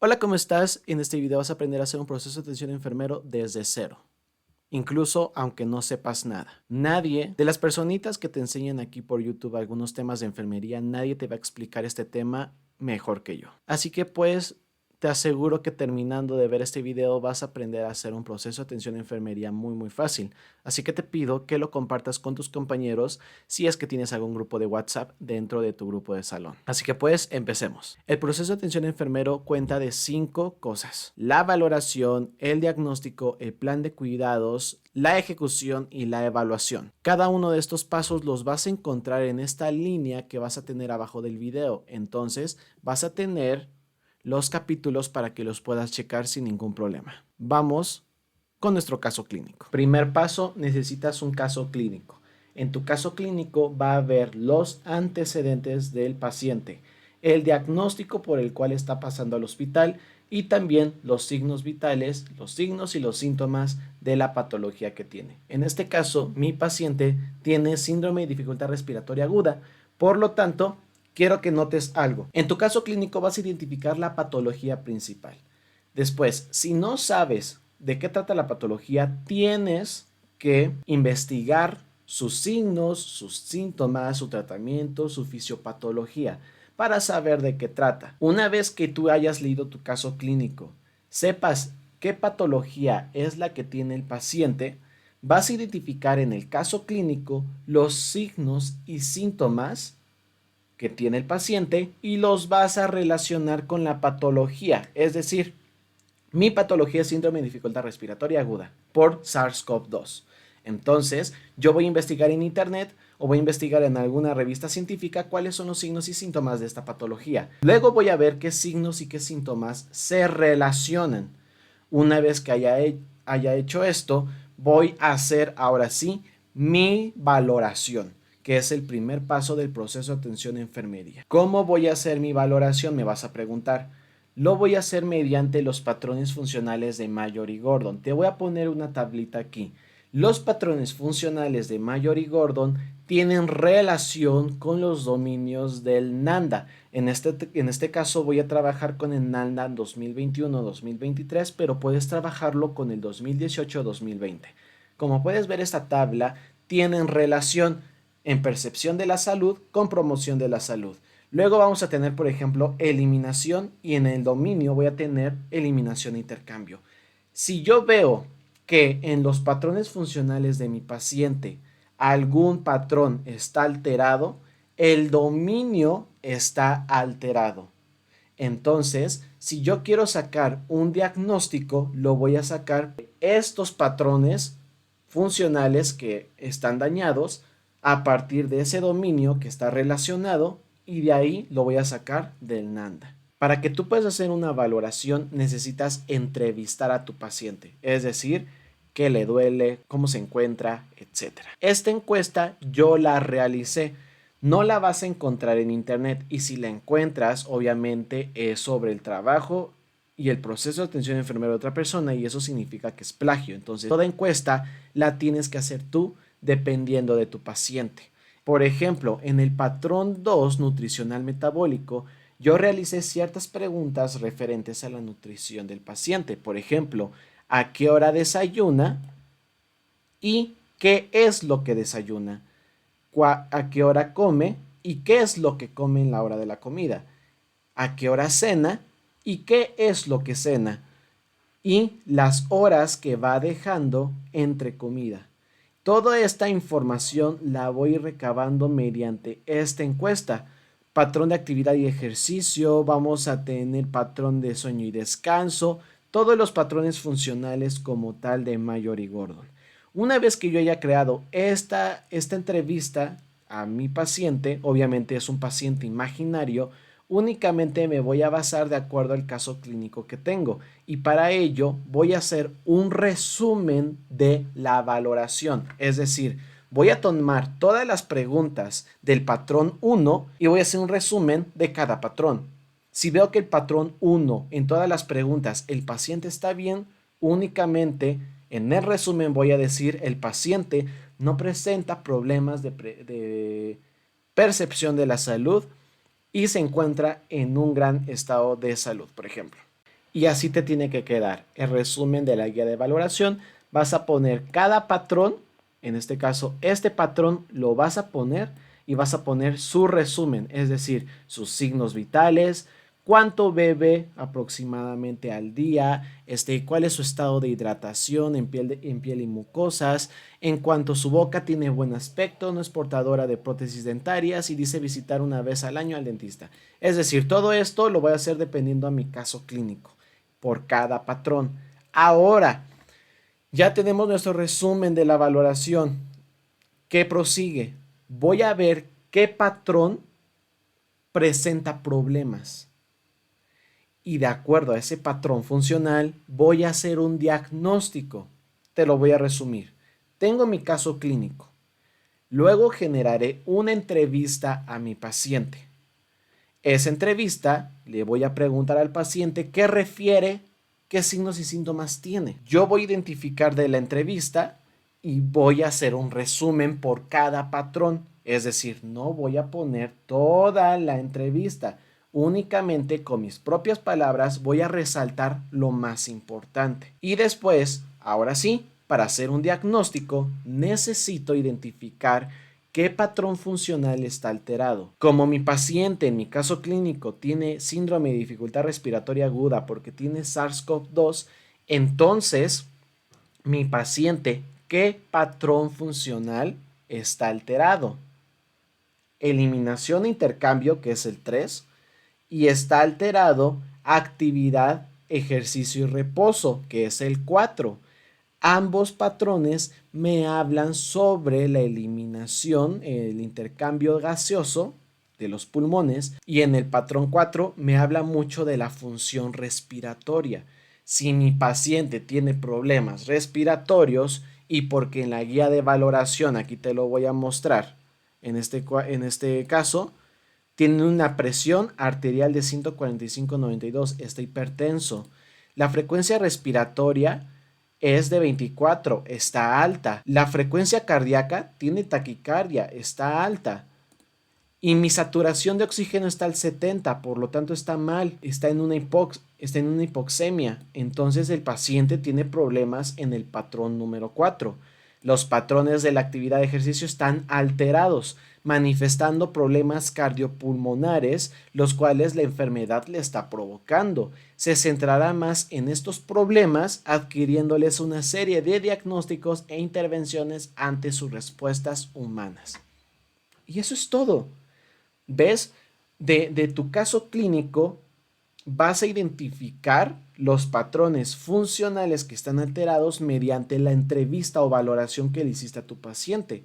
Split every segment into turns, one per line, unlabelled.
Hola, ¿cómo estás? En este video vas a aprender a hacer un proceso de atención enfermero desde cero, incluso aunque no sepas nada. Nadie de las personitas que te enseñan aquí por YouTube algunos temas de enfermería, nadie te va a explicar este tema mejor que yo. Así que pues te aseguro que terminando de ver este video vas a aprender a hacer un proceso de atención en enfermería muy fácil. Así que te pido que lo compartas con tus compañeros si es que tienes algún grupo de WhatsApp dentro de tu grupo de salón. Así que pues empecemos. El proceso de atención enfermero cuenta de 5 cosas: la valoración, el diagnóstico, el plan de cuidados, la ejecución y la evaluación. Cada uno de estos pasos los vas a encontrar en esta línea que vas a tener abajo del video. Entonces vas a tener los capítulos para que los puedas checar sin ningún problema. Vamos con nuestro caso clínico. Primer paso, necesitas un caso clínico. En tu caso clínico va a haber los antecedentes del paciente, el diagnóstico por el cual está pasando al hospital y también los signos vitales, los signos y los síntomas de la patología que tiene. En este caso, mi paciente tiene síndrome de dificultad respiratoria aguda, por lo tanto, quiero que notes algo. En tu caso clínico vas a identificar la patología principal. Después, si no sabes de qué trata la patología, tienes que investigar sus signos, sus síntomas, su tratamiento, su fisiopatología, para saber de qué trata. Una vez que tú hayas leído tu caso clínico, sepas qué patología es la que tiene el paciente, vas a identificar en el caso clínico los signos y síntomas que tiene el paciente y los vas a relacionar con la patología. Es decir, mi patología es síndrome de dificultad respiratoria aguda por SARS-CoV-2. Entonces, yo voy a investigar en internet o voy a investigar en alguna revista científica cuáles son los signos y síntomas de esta patología. Luego voy a ver qué signos y qué síntomas se relacionan. Una vez que haya hecho esto, voy a hacer ahora sí mi valoración, que es el primer paso del proceso de atención en enfermería. ¿Cómo voy a hacer mi valoración? Me vas a preguntar. Lo voy a hacer mediante los patrones funcionales de Mayor y Gordon. Te voy a poner una tablita aquí. Los patrones funcionales de Mayor y Gordon tienen relación con los dominios del NANDA. En este caso voy a trabajar con el NANDA 2021-2023, pero puedes trabajarlo con el 2018-2020. Como puedes ver, esta tabla tiene relación en percepción de la salud con promoción de la salud. Luego vamos a tener, por ejemplo, eliminación, y en el dominio voy a tener eliminación e intercambio. Si yo veo que en los patrones funcionales de mi paciente algún patrón está alterado, el dominio está alterado. Entonces, si yo quiero sacar un diagnóstico, lo voy a sacar estos patrones funcionales que están dañados a partir de ese dominio que está relacionado, y de ahí lo voy a sacar del NANDA. Para que tú puedas hacer una valoración necesitas entrevistar a tu paciente, es decir, qué le duele, cómo se encuentra, etc. Esta encuesta yo la realicé. No la vas a encontrar en internet, y si la encuentras, obviamente es sobre el trabajo y el proceso de atención enfermera de otra persona, y eso significa que es plagio. Entonces, toda encuesta la tienes que hacer tú dependiendo de tu paciente. Por ejemplo, en el patrón 2 nutricional metabólico, yo realicé ciertas preguntas referentes a la nutrición del paciente. Por ejemplo, ¿a qué hora desayuna y qué es lo que desayuna? ¿A qué hora come y qué es lo que come en la hora de la comida? ¿A qué hora cena y qué es lo que cena? Y las horas que va dejando entre comida. Toda esta información la voy recabando mediante esta encuesta. Patrón de actividad y ejercicio, vamos a tener patrón de sueño y descanso, todos los patrones funcionales como tal de Mayor y Gordon. Una vez que yo haya creado esta entrevista a mi paciente, obviamente es un paciente imaginario, únicamente me voy a basar de acuerdo al caso clínico que tengo, y para ello voy a hacer un resumen de la valoración. Es decir, voy a tomar todas las preguntas del patrón 1 y voy a hacer un resumen de cada patrón. Si veo que el patrón 1 en todas las preguntas el paciente está bien, únicamente en el resumen voy a decir el paciente no presenta problemas de percepción de la salud y se encuentra en un gran estado de salud, por ejemplo. Y así te tiene que quedar el resumen de la guía de valoración. Vas a poner cada patrón, en este caso este patrón lo vas a poner y vas a poner su resumen, es decir, sus signos vitales, cuánto bebe aproximadamente al día, cuál es su estado de hidratación en piel y mucosas, en cuanto su boca tiene buen aspecto, no es portadora de prótesis dentarias y dice visitar una vez al año al dentista. Es decir, todo esto lo voy a hacer dependiendo a mi caso clínico, por cada patrón. Ahora, ya tenemos nuestro resumen de la valoración. ¿Qué prosigue? Voy a ver qué patrón presenta problemas. Y de acuerdo a ese patrón funcional, voy a hacer un diagnóstico. Te lo voy a resumir. Tengo mi caso clínico. Luego generaré una entrevista a mi paciente. Esa entrevista le voy a preguntar al paciente qué refiere, qué signos y síntomas tiene. Yo voy a identificar de la entrevista y voy a hacer un resumen por cada patrón. Es decir, no voy a poner toda la entrevista. Únicamente con mis propias palabras voy a resaltar lo más importante. Y después, ahora sí, para hacer un diagnóstico, necesito identificar qué patrón funcional está alterado. Como mi paciente, en mi caso clínico, tiene síndrome de dificultad respiratoria aguda porque tiene SARS-CoV-2, entonces mi paciente, ¿qué patrón funcional está alterado? Eliminación e intercambio, que es el 3, y está alterado actividad, ejercicio y reposo, que es el 4. Ambos patrones me hablan sobre la eliminación, el intercambio gaseoso de los pulmones, y en el patrón 4 me habla mucho de la función respiratoria. Si mi paciente tiene problemas respiratorios, y porque en la guía de valoración, aquí te lo voy a mostrar, en este caso, tiene una presión arterial de 145/92, está hipertenso. La frecuencia respiratoria es de 24, está alta. La frecuencia cardíaca tiene taquicardia, está alta. Y mi saturación de oxígeno está al 70, por lo tanto está mal, está en una hipoxemia. Entonces el paciente tiene problemas en el patrón número 4. Los patrones de la actividad de ejercicio están alterados, manifestando problemas cardiopulmonares, los cuales la enfermedad le está provocando. Se centrará más en estos problemas, adquiriéndoles una serie de diagnósticos e intervenciones ante sus respuestas humanas. Y eso es todo. ¿Ves? De tu caso clínico vas a identificar los patrones funcionales que están alterados mediante la entrevista o valoración que le hiciste a tu paciente.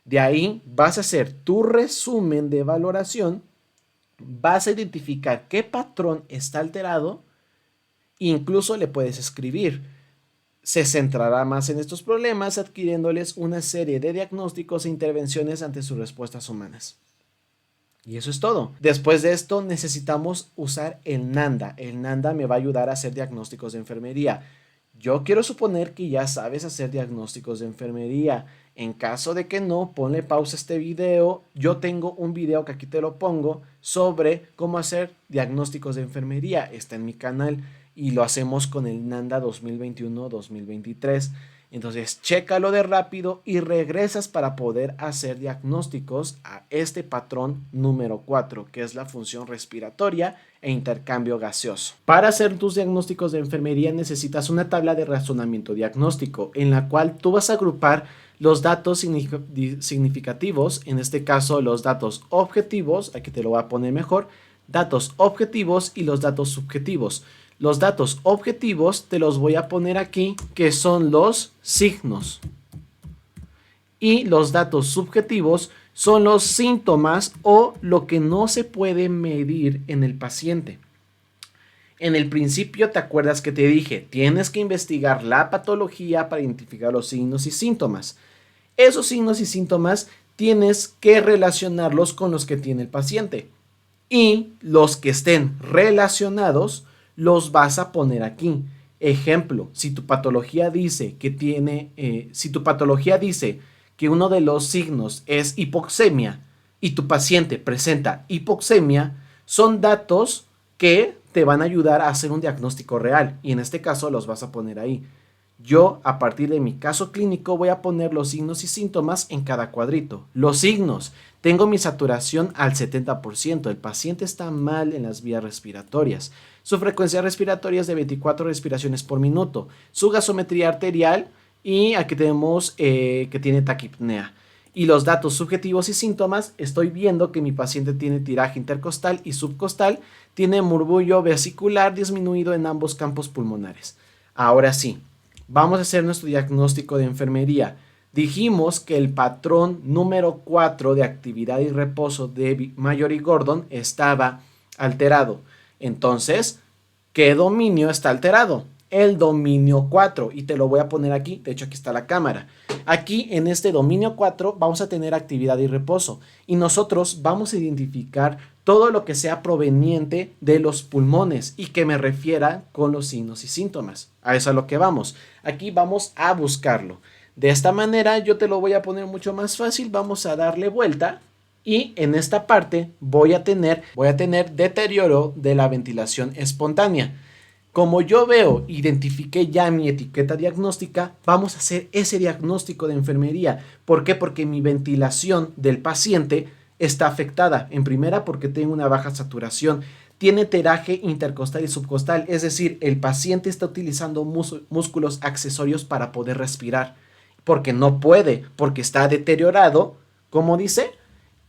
De ahí vas a hacer tu resumen de valoración, vas a identificar qué patrón está alterado, incluso le puedes escribir. Se centrará más en estos problemas, adquiriéndoles una serie de diagnósticos e intervenciones ante sus respuestas humanas. Y eso es todo. Después de esto necesitamos usar el NANDA. El NANDA me va a ayudar a hacer diagnósticos de enfermería. Yo quiero suponer que ya sabes hacer diagnósticos de enfermería. En caso de que no, ponle pausa a este video. Yo tengo un video que aquí te lo pongo sobre cómo hacer diagnósticos de enfermería. Está en mi canal y lo hacemos con el NANDA 2021-2023. Entonces, chécalo de rápido y regresas para poder hacer diagnósticos a este patrón número 4, que es la función respiratoria e intercambio gaseoso. Para hacer tus diagnósticos de enfermería necesitas una tabla de razonamiento diagnóstico en la cual tú vas a agrupar los datos significativos, en este caso los datos objetivos, aquí te lo voy a poner mejor, datos objetivos y los datos subjetivos. Los datos objetivos te los voy a poner aquí, que son los signos. Y los datos subjetivos son los síntomas o lo que no se puede medir en el paciente. En el principio, ¿te acuerdas que te dije? Tienes que investigar la patología para identificar los signos y síntomas. Esos signos y síntomas tienes que relacionarlos con los que tiene el paciente. Y los que estén relacionados los vas a poner aquí. Ejemplo, si tu patología dice que uno de los signos es hipoxemia y tu paciente presenta hipoxemia, son datos que te van a ayudar a hacer un diagnóstico real y en este caso los vas a poner ahí. Yo, a partir de mi caso clínico, voy a poner los signos y síntomas en cada cuadrito. Los signos. Tengo mi saturación al 70%. El paciente está mal en las vías respiratorias. Su frecuencia respiratoria es de 24 respiraciones por minuto. Su gasometría arterial y aquí tenemos que tiene taquipnea. Y los datos subjetivos y síntomas, estoy viendo que mi paciente tiene tiraje intercostal y subcostal, tiene murmullo vesicular disminuido en ambos campos pulmonares. Ahora sí. Vamos a hacer nuestro diagnóstico de enfermería. Dijimos que el patrón número 4 de actividad y reposo de Mayor y Gordon estaba alterado. Entonces, ¿qué dominio está alterado? El dominio 4. Y te lo voy a poner aquí. De hecho, aquí está la cámara. Aquí en este dominio 4 vamos a tener actividad y reposo. Y nosotros vamos a identificar todo lo que sea proveniente de los pulmones y que me refiera con los signos y síntomas. A eso es a lo que vamos. Aquí vamos a buscarlo. De esta manera yo te lo voy a poner mucho más fácil. Vamos a darle vuelta y en esta parte voy a tener deterioro de la ventilación espontánea. Como yo veo, identifiqué ya mi etiqueta diagnóstica, vamos a hacer ese diagnóstico de enfermería. ¿Por qué? Porque mi ventilación del paciente está afectada. En primera, porque tengo una baja saturación. Tiene tiraje intercostal y subcostal, es decir, el paciente está utilizando músculos accesorios para poder respirar, porque no puede, porque está deteriorado, como dice,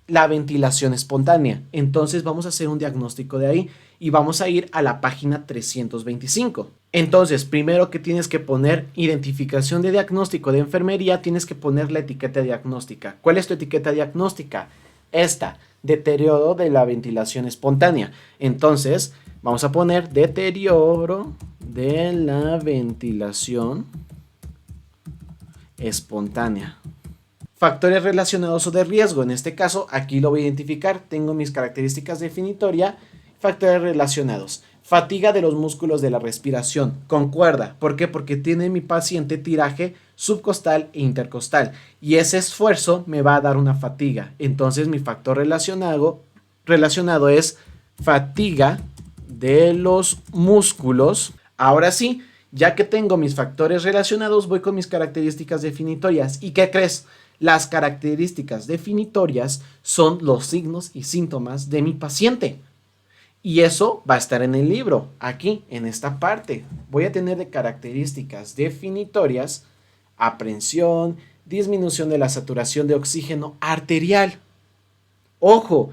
la ventilación espontánea. Entonces vamos a hacer un diagnóstico de ahí y vamos a ir a la página 325. Entonces, primero que tienes que poner identificación de diagnóstico de enfermería, tienes que poner la etiqueta diagnóstica. ¿Cuál es tu etiqueta diagnóstica? Esta, deterioro de la ventilación espontánea. Entonces, vamos a poner deterioro de la ventilación espontánea. Factores relacionados o de riesgo. En este caso, aquí lo voy a identificar. Tengo mis características definitorias. Factores relacionados. Fatiga de los músculos de la respiración. Concuerda. ¿Por qué? Porque tiene mi paciente tiraje subcostal e intercostal. Y ese esfuerzo me va a dar una fatiga. Entonces, mi factor relacionado es fatiga de los músculos. Ahora sí, ya que tengo mis factores relacionados, voy con mis características definitorias. ¿Y qué crees? Las características definitorias son los signos y síntomas de mi paciente. Y eso va a estar en el libro, aquí, en esta parte. Voy a tener de características definitorias, aprensión, disminución de la saturación de oxígeno arterial. Ojo,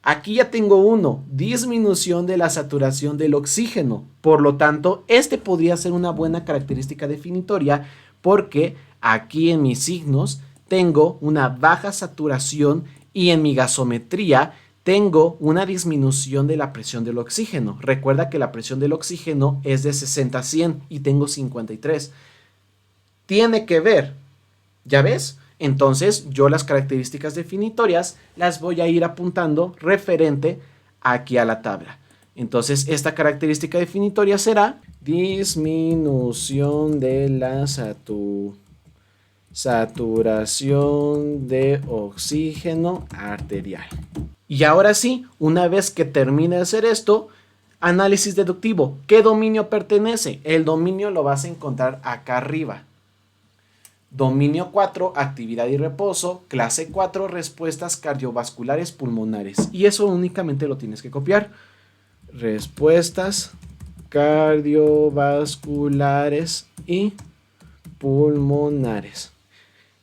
aquí ya tengo uno, disminución de la saturación del oxígeno. Por lo tanto, este podría ser una buena característica definitoria porque aquí en mis signos tengo una baja saturación y en mi gasometría tengo una disminución de la presión del oxígeno. Recuerda que la presión del oxígeno es de 60 a 100 y tengo 53. Tiene que ver, ¿ya ves? Entonces yo las características definitorias las voy a ir apuntando referente aquí a la tabla. Entonces esta característica definitoria será disminución de la saturación de oxígeno arterial. Y ahora sí, una vez que termine de hacer esto, análisis deductivo. ¿Qué dominio pertenece? El dominio lo vas a encontrar acá arriba. Dominio 4, actividad y reposo. Clase 4, respuestas cardiovasculares pulmonares. Y eso únicamente lo tienes que copiar. Respuestas cardiovasculares y pulmonares.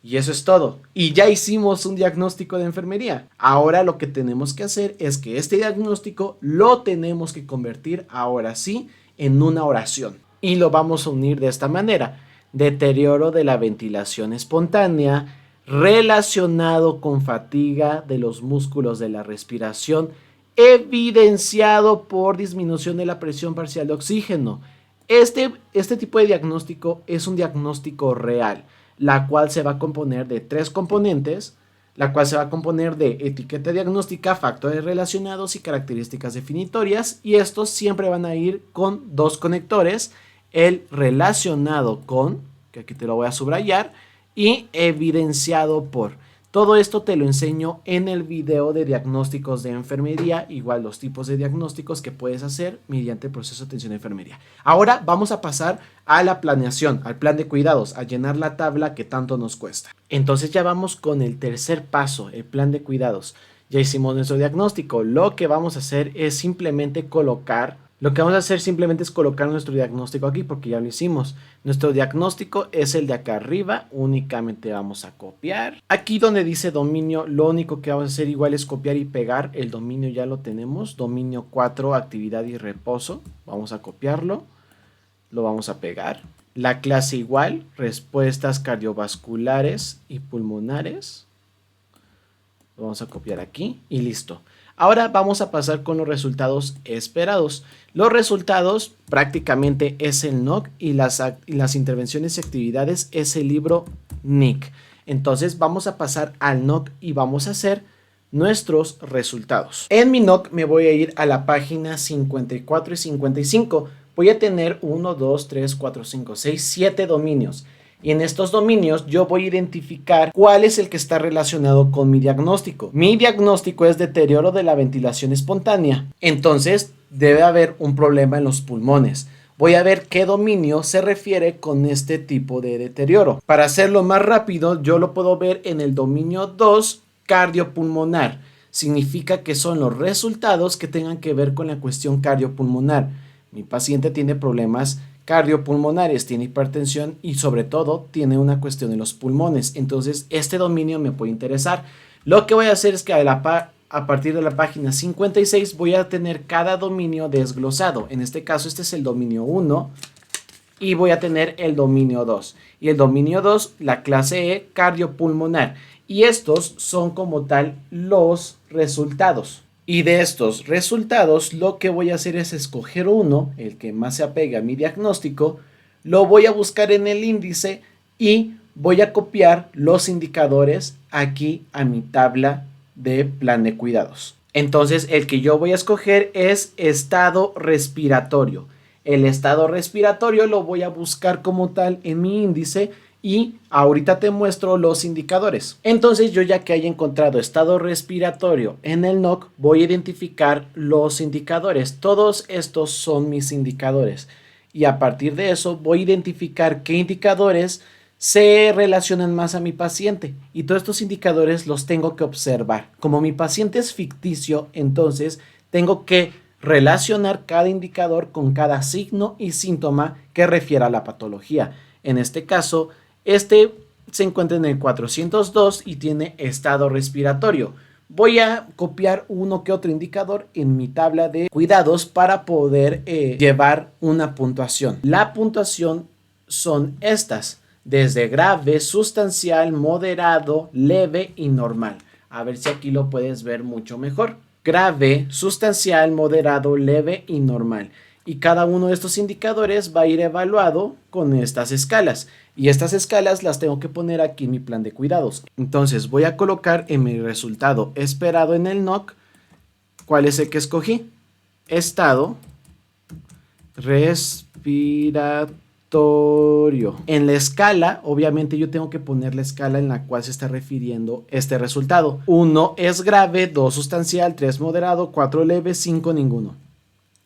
Y eso es todo. Y ya hicimos un diagnóstico de enfermería. Ahora lo que tenemos que hacer es que este diagnóstico lo tenemos que convertir ahora sí en una oración. Y lo vamos a unir de esta manera. Deterioro de la ventilación espontánea relacionado con fatiga de los músculos de la respiración evidenciado por disminución de la presión parcial de oxígeno. Este tipo de diagnóstico es un diagnóstico real, la cual se va a componer de 3 componentes, la cual se va a componer de etiqueta diagnóstica, factores relacionados y características definitorias, y estos siempre van a ir con 2 conectores, el relacionado con, que aquí te lo voy a subrayar, y evidenciado por. Todo esto te lo enseño en el video de diagnósticos de enfermería, igual los tipos de diagnósticos que puedes hacer mediante el proceso de atención a enfermería. Ahora vamos a pasar a la planeación, al plan de cuidados, a llenar la tabla que tanto nos cuesta. Entonces ya vamos con el tercer paso, el plan de cuidados. Ya hicimos nuestro diagnóstico. Lo que vamos a hacer es simplemente colocar nuestro diagnóstico aquí porque ya lo hicimos. Nuestro diagnóstico es el de acá arriba, únicamente vamos a copiar. Aquí donde dice dominio, lo único que vamos a hacer igual es copiar y pegar. El dominio ya lo tenemos, dominio 4, actividad y reposo. Vamos a copiarlo, lo vamos a pegar. La clase igual, respuestas cardiovasculares y pulmonares. Lo vamos a copiar aquí y listo. Ahora vamos a pasar con los resultados esperados. Los resultados prácticamente es el NOC y las intervenciones y actividades es el libro NIC. Entonces vamos a pasar al NOC y vamos a hacer nuestros resultados. En mi NOC me voy a ir a la página 54 y 55. Voy a tener 1, 2, 3, 4, 5, 6, 7 dominios. Y en estos dominios yo voy a identificar cuál es el que está relacionado con mi diagnóstico. Mi diagnóstico es deterioro de la ventilación espontánea. Entonces debe haber un problema en los pulmones. Voy a ver qué dominio se refiere con este tipo de deterioro. Para hacerlo más rápido, yo lo puedo ver en el dominio 2, cardiopulmonar. Significa que son los resultados que tengan que ver con la cuestión cardiopulmonar. Mi paciente tiene problemas cardiopulmonares, tiene hipertensión y sobre todo tiene una cuestión en los pulmones. Entonces este dominio me puede interesar. Lo que voy a hacer es que a partir de la página 56 voy a tener cada dominio desglosado. En este caso este es el dominio 1 y voy a tener el dominio 2. Y el dominio 2, la clase E, cardiopulmonar. Y estos son como tal los resultados. Y de estos resultados lo que voy a hacer es escoger uno, el que más se apegue a mi diagnóstico, lo voy a buscar en el índice y voy a copiar los indicadores aquí a mi tabla de plan de cuidados. Entonces el que yo voy a escoger es estado respiratorio. El estado respiratorio lo voy a buscar como tal en mi índice y ahorita te muestro los indicadores. Entonces yo ya que haya encontrado estado respiratorio en el NOC, voy a identificar los indicadores. Todos estos son mis indicadores. Y a partir de eso voy a identificar qué indicadores se relacionan más a mi paciente. Y todos estos indicadores los tengo que observar. Como mi paciente es ficticio, entonces tengo que relacionar cada indicador con cada signo y síntoma que refiera a la patología. En este caso, este se encuentra en el 402 y tiene estado respiratorio. Voy a copiar uno que otro indicador en mi tabla de cuidados para poder llevar una puntuación. La puntuación son estas, desde grave, sustancial, moderado, leve y normal. A ver si aquí lo puedes ver mucho mejor. Grave, sustancial, moderado, leve y normal. Y cada uno de estos indicadores va a ir evaluado con estas escalas. Y estas escalas las tengo que poner aquí en mi plan de cuidados. Entonces voy a colocar en mi resultado esperado en el NOC. ¿Cuál es el que escogí? Estado respiratorio. En la escala, obviamente yo tengo que poner la escala en la cual se está refiriendo este resultado. 1 es grave, 2 sustancial, 3 moderado, 4 leve, 5 ninguno.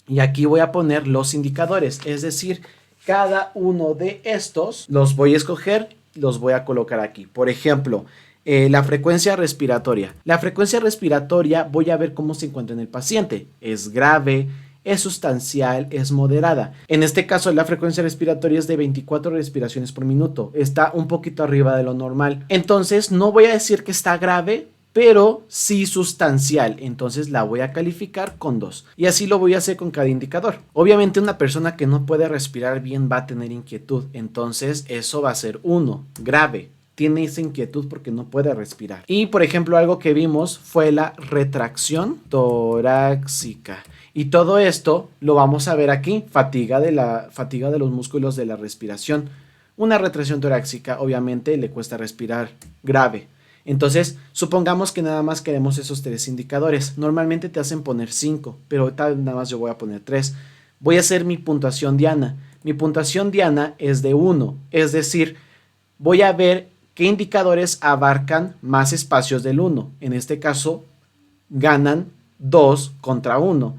Y aquí voy a poner los indicadores, es decir, cada uno de estos los voy a escoger, los voy a colocar aquí. Por ejemplo, la frecuencia respiratoria. La frecuencia respiratoria voy a ver cómo se encuentra en el paciente. Es grave, es sustancial, es moderada. En este caso, la frecuencia respiratoria es de 24 respiraciones por minuto. Está un poquito arriba de lo normal. Entonces, no voy a decir que está grave, pero sí sustancial, entonces la voy a calificar con 2. Y así lo voy a hacer con cada indicador. Obviamente una persona que no puede respirar bien va a tener inquietud, entonces eso va a ser 1, grave. Tiene esa inquietud porque no puede respirar. Y por ejemplo algo que vimos fue la retracción torácica. Y todo esto lo vamos a ver aquí, fatiga de los músculos de la respiración. Una retracción torácica obviamente le cuesta respirar, grave. Entonces, supongamos que nada más queremos esos 3 indicadores. Normalmente te hacen poner 5, pero tal nada más yo voy a poner 3. Voy a hacer mi puntuación diana. Mi puntuación diana es de 1, es decir, voy a ver ¿Qué indicadores abarcan más espacios del 1? En este caso, ganan 2 contra 1.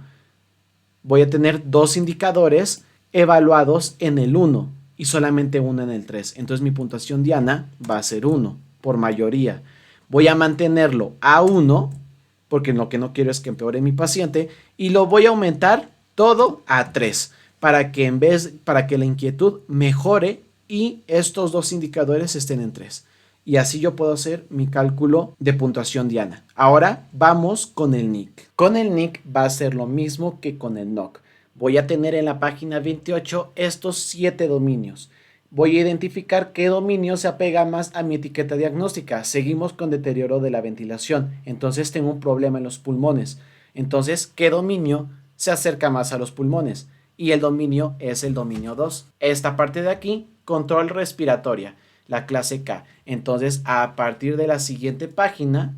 Voy a tener 2 indicadores evaluados en el 1 y solamente uno en el 3. Entonces mi puntuación diana va a ser 1 por mayoría. Voy a mantenerlo a 1 porque lo que no quiero es que empeore mi paciente y lo voy a aumentar todo a 3 para que la inquietud mejore y estos 2 indicadores estén en 3. Y así yo puedo hacer mi cálculo de puntuación diana. Ahora vamos con el NIC. Con el NIC va a ser lo mismo que con el NOC. Voy a tener en la página 28 estos 7 dominios. Voy a identificar qué dominio se apega más a mi etiqueta diagnóstica. Seguimos con deterioro de la ventilación. Entonces tengo un problema en los pulmones. Entonces, ¿qué dominio se acerca más a los pulmones? Y el dominio es el dominio 2. Esta parte de aquí, control respiratoria, la clase K. Entonces, a partir de la siguiente página,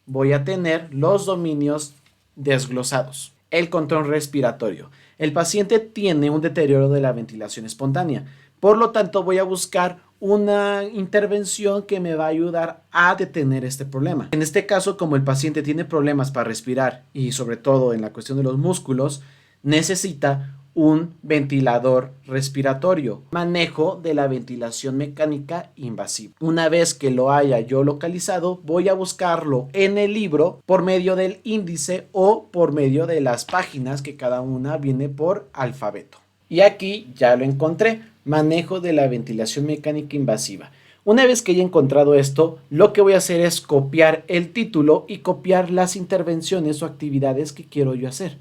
voy a tener los dominios desglosados. El control respiratorio. El paciente tiene un deterioro de la ventilación espontánea. Por lo tanto, voy a buscar una intervención que me va a ayudar a detener este problema. En este caso, como el paciente tiene problemas para respirar y sobre todo en la cuestión de los músculos, necesita un ventilador respiratorio, manejo de la ventilación mecánica invasiva. Una vez que lo haya yo localizado, voy a buscarlo en el libro por medio del índice o por medio de las páginas que cada una viene por alfabeto. Y aquí ya lo encontré, manejo de la ventilación mecánica invasiva. Una vez que haya encontrado esto, lo que voy a hacer es copiar el título y copiar las intervenciones o actividades que quiero yo hacer.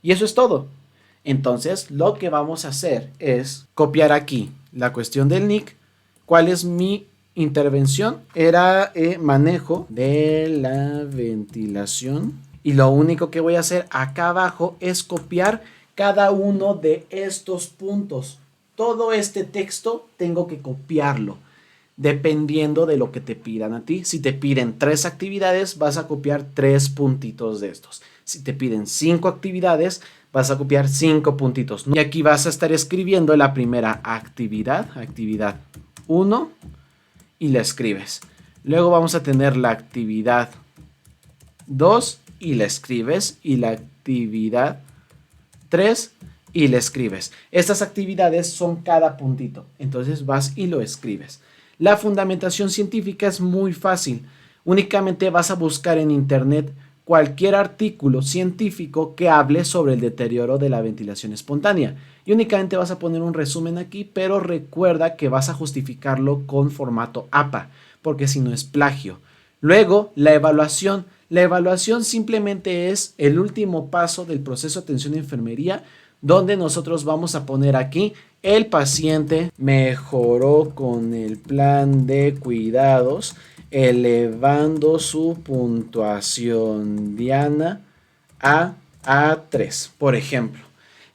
Y eso es todo. Entonces, lo que vamos a hacer es copiar aquí la cuestión del NIC. ¿Cuál es mi intervención? Era manejo de la ventilación. Y lo único que voy a hacer acá abajo es copiar cada uno de estos puntos. Todo este texto tengo que copiarlo, dependiendo de lo que te pidan a ti. Si te piden 3 actividades, vas a copiar 3 puntitos de estos. Si te piden 5 actividades, vas a copiar 5 puntitos. Y aquí vas a estar escribiendo la primera actividad, actividad 1, y la escribes. Luego vamos a tener la actividad 2 y la escribes. Y la actividad 3 y la escribes. Estas actividades son cada puntito. Entonces vas y lo escribes. La fundamentación científica es muy fácil. Únicamente vas a buscar en internet cualquier artículo científico que hable sobre el deterioro de la ventilación espontánea. Y únicamente vas a poner un resumen aquí, pero recuerda que vas a justificarlo con formato APA, porque si no es plagio. Luego, la evaluación. La evaluación simplemente es el último paso del proceso de atención de enfermería, donde nosotros vamos a poner aquí: el paciente mejoró con el plan de cuidados, elevando su puntuación diana a A3, por ejemplo.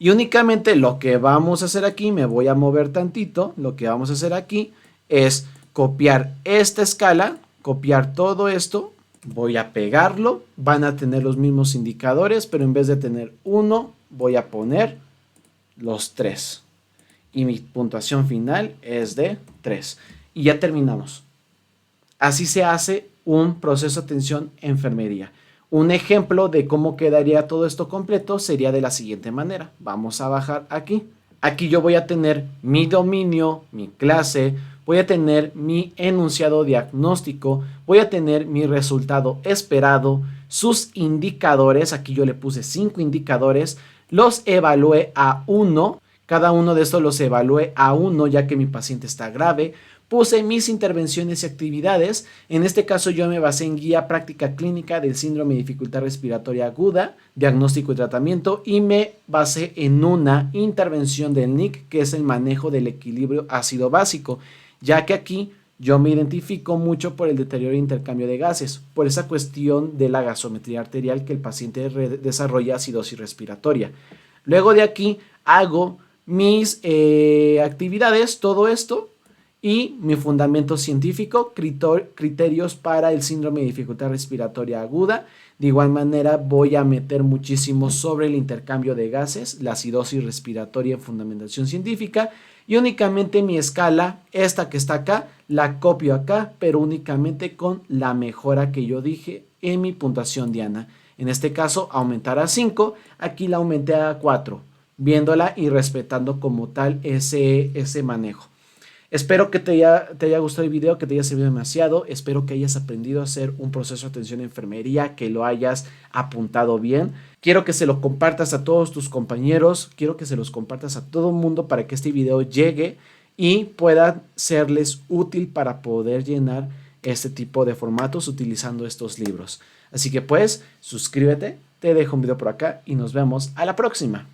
Y únicamente lo que vamos a hacer aquí, me voy a mover tantito, lo que vamos a hacer aquí es copiar esta escala, copiar todo esto, voy a pegarlo, van a tener los mismos indicadores, pero en vez de tener 1, voy a poner los 3. Y mi puntuación final es de 3. Y ya terminamos. Así se hace un proceso de atención enfermería. Un ejemplo de cómo quedaría todo esto completo sería de la siguiente manera. Vamos a bajar aquí. Aquí yo voy a tener mi dominio, mi clase, voy a tener mi enunciado diagnóstico, voy a tener mi resultado esperado, sus indicadores, aquí yo le puse 5 indicadores, los evalué a 1, cada uno de estos los evalué a 1 ya que mi paciente está grave. Puse mis intervenciones y actividades. En este caso yo me basé en guía práctica clínica del síndrome de dificultad respiratoria aguda, diagnóstico y tratamiento, y me basé en una intervención del NIC, que es el manejo del equilibrio ácido básico, ya que aquí yo me identifico mucho por el deterioro e intercambio de gases, por esa cuestión de la gasometría arterial que el paciente desarrolla acidosis respiratoria. Luego de aquí hago mis actividades, todo esto, y mi fundamento científico, criterios para el síndrome de dificultad respiratoria aguda, De igual manera voy a meter muchísimo sobre el intercambio de gases, la acidosis respiratoria en fundamentación científica, y únicamente mi escala, esta que está acá, la copio acá, pero únicamente con la mejora que yo dije en mi puntuación diana. En este caso, aumentar a 5, aquí la aumenté a 4, viéndola y respetando como tal ese manejo. Espero que te haya gustado el video, que te haya servido demasiado. Espero que hayas aprendido a hacer un proceso de atención a enfermería, que lo hayas apuntado bien. Quiero que se lo compartas a todos tus compañeros. Quiero que se los compartas a todo el mundo para que este video llegue y pueda serles útil para poder llenar este tipo de formatos utilizando estos libros. Así que pues, suscríbete, te dejo un video por acá y nos vemos a la próxima.